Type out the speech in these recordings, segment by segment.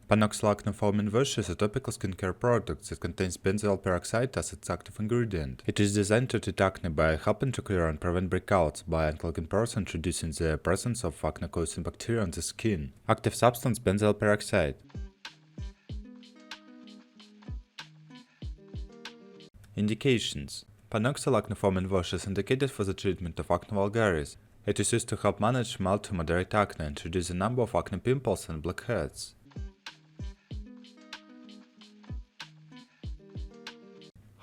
PanOxyl Acne Foaming Wash is a topical skincare product that contains benzoyl peroxide as its active ingredient. It is designed to treat acne by helping to clear and prevent breakouts by unclogging pores and reducing the presence of acne-causing bacteria on the skin. Active substance benzoyl peroxide. Indications: PanOxyl Acne Foaming Wash is indicated for the treatment of acne vulgaris. It is used to help manage mild to moderate acne and reduce the number of acne pimples and blackheads.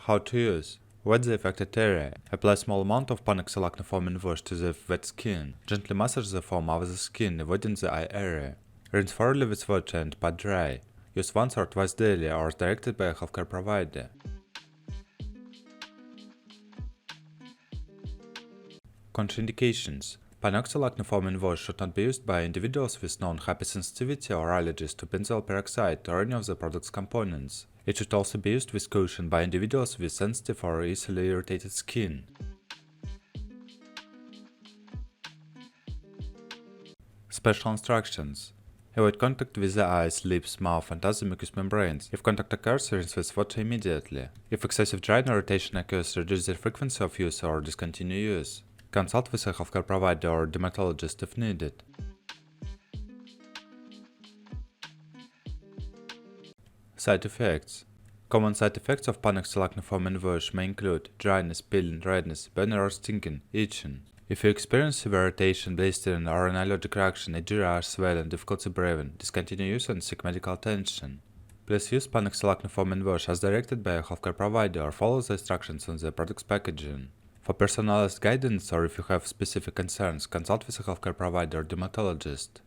How to use: wet the affected area. Apply a small amount of PanOxyl Acne Foaming Wash to the wet skin. Gently massage the foam over the skin, avoiding the eye area. Rinse thoroughly with water and pat dry. Use once or twice daily or as directed by a healthcare provider. Contraindications: PanOxyl Acne Foaming Wash should not be used by individuals with known hypersensitivity or allergies to benzoyl peroxide or any of the product's components. It should also be used with caution by individuals with sensitive or easily irritated skin. Special instructions: avoid contact with the eyes, lips, mouth, and other mucous membranes. If contact occurs, rinse with water immediately. If excessive dry and irritation occurs, reduce the frequency of use or discontinue use. Consult with a healthcare provider or dermatologist if needed. Side effects: common side effects of PanOxyl Acne Foaming Wash may include dryness, peeling, redness, burning or stinging, itching. If you experience severe irritation, blistering, or an allergic reaction, itchy rash, swelling, difficulty breathing, discontinue use and seek medical attention. Please use PanOxyl Acne Foaming Wash as directed by a healthcare provider or follow the instructions on the product's packaging. For personalized guidance or if you have specific concerns, consult with a healthcare provider or dermatologist.